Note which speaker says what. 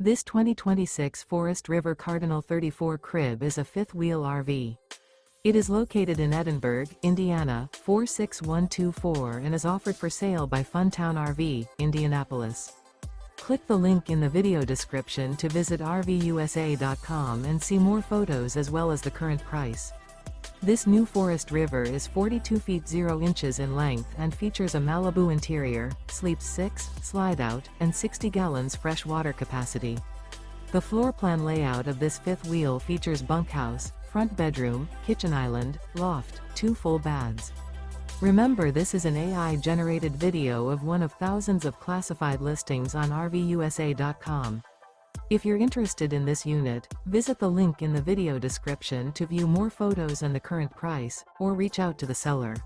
Speaker 1: This 2026 Forest River Cardinal 34 crib is a fifth-wheel RV. It is located in Edinburgh, Indiana, 46124 and is offered for sale by Funtown RV, Indianapolis. Click the link in the video description to visit RVUSA.com and see more photos as well as the current price. This new Forest River is 42 feet 0 inches in length and features a MALIBU interior, sleeps 6, slide-out, and 60 gallons fresh water capacity. The floor plan layout of this fifth wheel features bunkhouse, front bedroom, kitchen island, loft, 2 full baths. Remember, this is an AI-generated video of one of thousands of classified listings on RVUSA.com. If you're interested in this unit, visit the link in the video description to view more photos and the current price, or reach out to the seller.